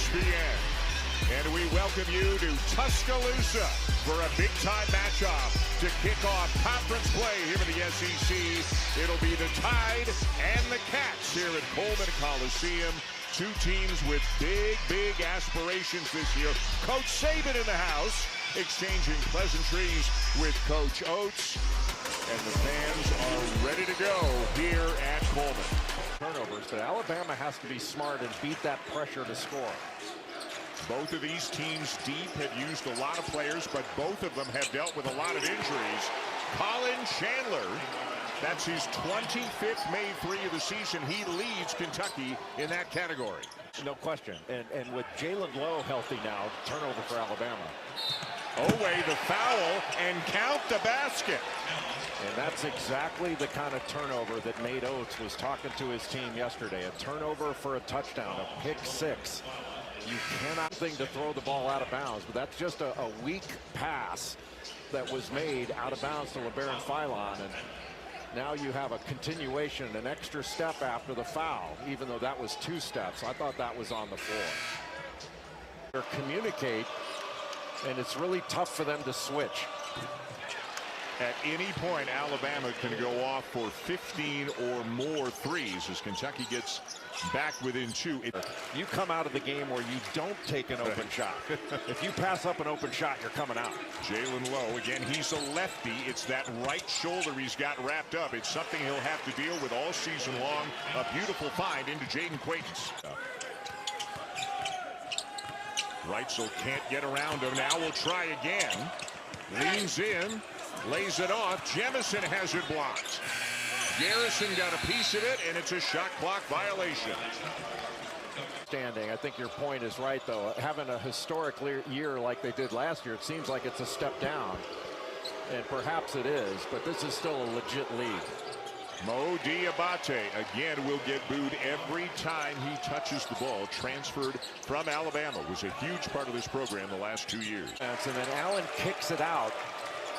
ESPN. And we welcome you to Tuscaloosa for a big-time matchup to kick off conference play here in the SEC. It'll be the Tide and the Cats here at Coleman Coliseum. Two teams with big aspirations this year. Coach Saban in the house, exchanging pleasantries with Coach Oates. And the fans are ready to go here at Coleman. Turnovers, but Alabama has to be smart and beat that pressure to score. Both of these teams deep have used a lot of players, but both of them have dealt with a lot of injuries. Colin Chandler, that's his 25th made three of the season. He leads Kentucky in that category. No question. And with Jalen Lowe healthy now, turnover for Alabama. Oweh the foul and count the basket. And that's exactly the kind of turnover that Nate Oates was talking to his team yesterday. A turnover for a touchdown, a pick six. You cannot think to throw the ball out of bounds, but that's just a weak pass that was made out of bounds to LeBaron Philon. And now you have a continuation, an extra step after the foul, even though that was 2 steps. I thought that was on the floor. Or communicate, and it's really tough for them to switch. At any point, Alabama can go off for 15 or more threes as Kentucky gets back within 2. You come out of the game where you don't take an open shot. If you pass up an open shot, you're coming out. Jalen Lowe, again, he's a lefty. It's that right shoulder he's got wrapped up. It's something he'll have to deal with all season long. A beautiful find into Jaden Quaidens. Reitzel can't get around him. Now we'll try again. Leans in. Lays it off. Jemison has it blocked. Garrison got a piece of it, and it's a shot clock violation. I think your point is right, though. Having a historic year like they did last year, it seems like it's a step down. And perhaps it is, but this is still a legit lead. Mo Diabate, again, will get booed every time he touches the ball. Transferred from Alabama. Was a huge part of this program the last 2 years. And then Allen kicks it out.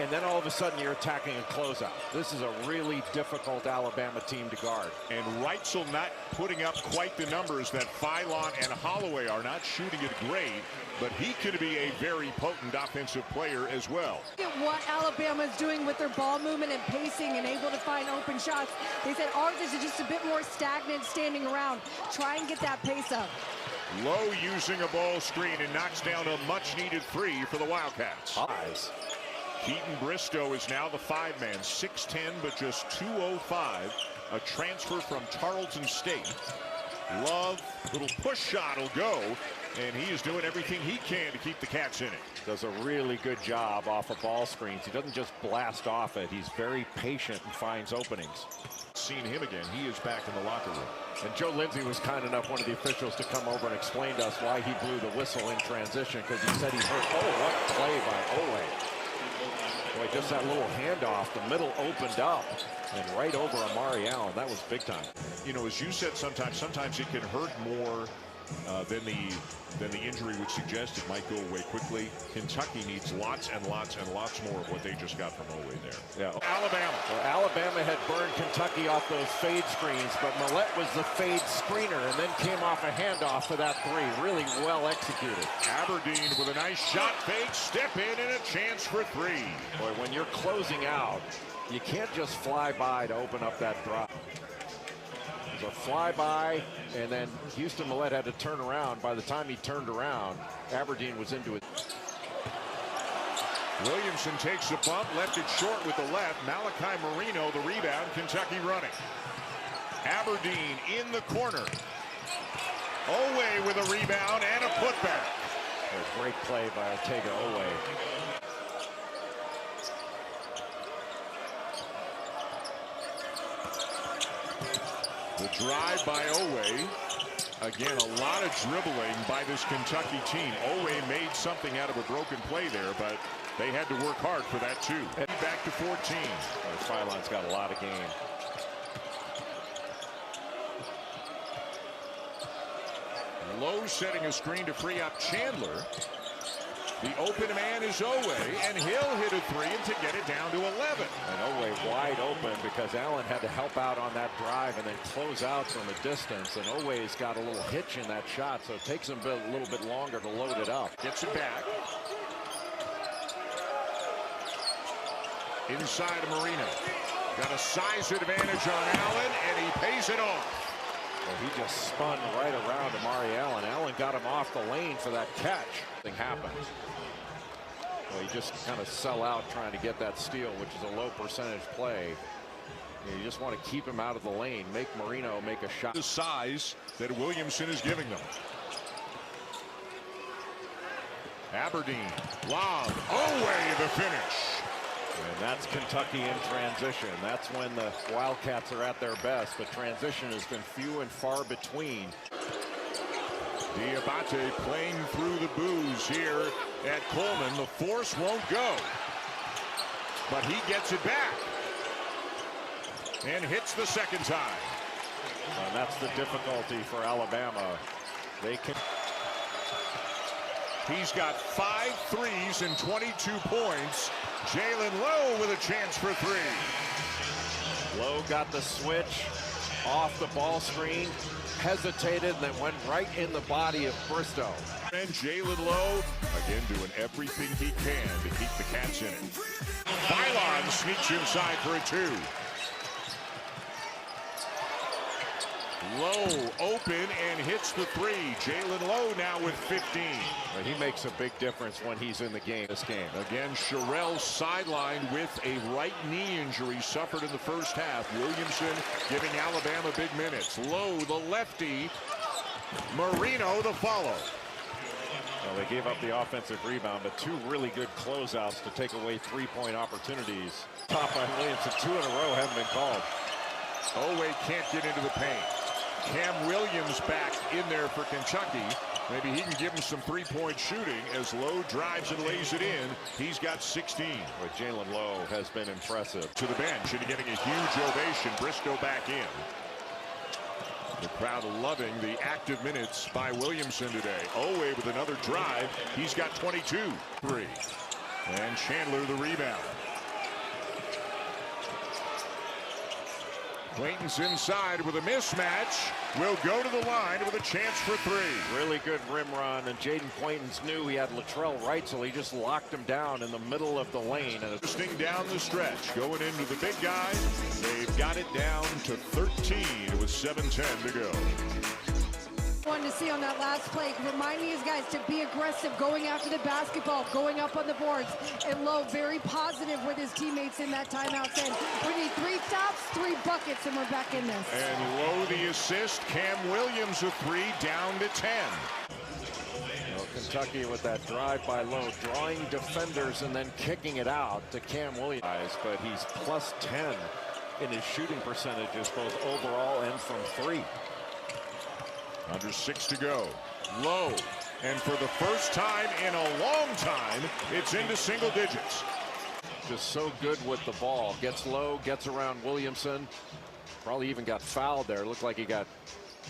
And then all of a sudden you're attacking a closeout. This is a really difficult Alabama team to guard. And Reitzel not putting up quite the numbers that Philon and Holloway are. Not shooting it great, but he could be a very potent offensive player as well. Look at what Alabama is doing with their ball movement and pacing and able to find open shots. They said ours is just a bit more stagnant standing around. Try and get that pace up. Lowe using a ball screen and knocks down a much-needed three for the Wildcats. Keaton Bristow is now the 5-man, 6'10", but just 205. A transfer from Tarleton State. Love, little push shot will go, and he is doing everything he can to keep the Cats in it. Does a really good job off of ball screens. He doesn't just blast off it. He's very patient and finds openings. Seen him again. He is back in the locker room. And Joe Lindsey was kind enough, one of the officials, to come over and explain to us why he blew the whistle in transition, because he said he heard, oh, what play by Oweh. Boy, just that little handoff, the middle opened up and right over Amari Allen. That was big time. You know, as you said, sometimes it can hurt more than the injury would suggest. It might go away quickly. Kentucky needs lots and lots more of what they just got from Oweh there. Yeah. Alabama. Well, Alabama had burned Kentucky off those fade screens, but Millett was the fade screener and then came off a handoff for that three. Really well executed. Aberdeen with a nice shot fake, step in, and a chance for three. Boy, when you're closing out, you can't just fly by to open up that drop. A flyby, and then Houston Millett had to turn around. By the time he turned around, Aberdeen was into it. Williamson takes a bump, left it short with the left. Malachi Marino the rebound, Kentucky running. Aberdeen in the corner. Oweh with a rebound and a putback. A great play by Ortega Oweh. The drive by Oweh. Again, a lot of dribbling by this Kentucky team. Oweh made something out of a broken play there, but they had to work hard for that too. Back to 14. Philon's got a lot of game. Lowe setting a screen to free up Chandler. The open man is Owe, and he'll hit a three to get it down to 11. And Owe wide open because Allen had to help out on that drive and then close out from a distance. And Owe's got a little hitch in that shot, so it takes him a little bit longer to load it up. Gets it back. Inside of Marino. Got a size advantage on Allen, and he pays it off. Well, he just spun right around Amari Allen. Allen got him off the lane for that catch. Thing happened. Well, he just kind of sell out trying to get that steal, which is a low percentage play. You just want to keep him out of the lane, make Marino make a shot. The size that Williamson is giving them. Aberdeen, lob, Owe the finish. And that's Kentucky in transition. That's when the Wildcats are at their best, but transition has been few and far between. Diabate playing through the boos here at Coleman. The force won't go, but he gets it back and hits the second time. And that's the difficulty for Alabama. They can. He's got 5 threes and 22 points. Jalen Lowe with a chance for 3. Lowe got the switch off the ball screen, hesitated, and then went right in the body of Bristow. And Jalen Lowe again doing everything he can to keep the Cats in it. Phylon sneaks inside for a 2. Lowe open and hits the 3. Jalen Lowe now with 15. But he makes a big difference when he's in the game. This game again, Sherrell sidelined with a right knee injury suffered in the first half. Williamson giving Alabama big minutes. Lowe the lefty, Marino the follow. Well, they gave up the offensive rebound, but 2 really good closeouts to take away 3-point opportunities. Top by Williamson, 2 in a row haven't been called. Owe can't get into the paint. Cam Williams back in there for Kentucky. Maybe he can give him some 3-point shooting as Lowe drives and lays it in. He's got 16. But Jalen Lowe has been impressive. To the bench and getting a huge ovation. Bristow back in. The crowd loving the active minutes by Williamson today. Owe with another drive. He's got 22. 3. And Chandler the rebound. Clayton's inside with a mismatch. Will go to the line with a chance for 3. Really good rim run, and Jaden Quaintance knew he had Latrell right, so he just locked him down in the middle of the lane. And interesting down the stretch, going into the big guy. They've got it down to 13 with 7:10 to go. Wanted to see on that last play, reminding these guys to be aggressive, going after the basketball, going up on the boards. And Lowe very positive with his teammates in that timeout, saying we need 3 stops, 3 buckets, and we're back in this. And Lowe the assist. Cam Williams a 3, down to 10. Well, Kentucky with that drive by Lowe, drawing defenders and then kicking it out to Cam Williams. But he's plus 10 in his shooting percentages, both overall and from 3. Under 6 to go. Lowe, and for the first time in a long time, it's into single digits. Just so good with the ball. Gets low, gets around Williamson. Probably even got fouled there. Looked like he got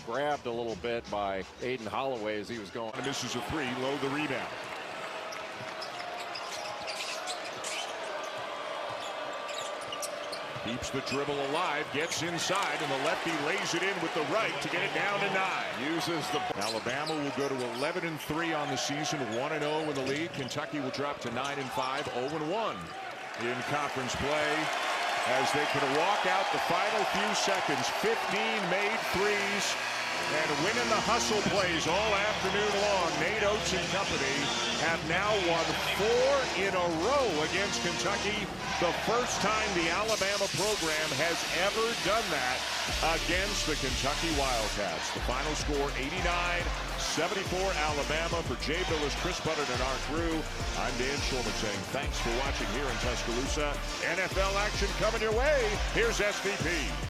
grabbed a little bit by Aiden Holloway as he was going. Misses a 3. Lowe the rebound. Keeps the dribble alive, gets inside, and the lefty lays it in with the right to get it down to 9. Uses the Alabama will go to 11-3 on the season, 1-0 in the league. Kentucky will drop to 9-5, 0-1 in conference play as they can walk out the final few seconds. 15 made threes and winning the hustle plays all afternoon long. Nate Oates and company have now won 4 in a row against Kentucky. The first time the Alabama program has ever done that against the Kentucky Wildcats. The final score 89-74 Alabama. For Jay Billis, Chris Buttern, and our crew, I'm Dan Shulman saying thanks for watching here in Tuscaloosa. NFL action coming your way. Here's SVP.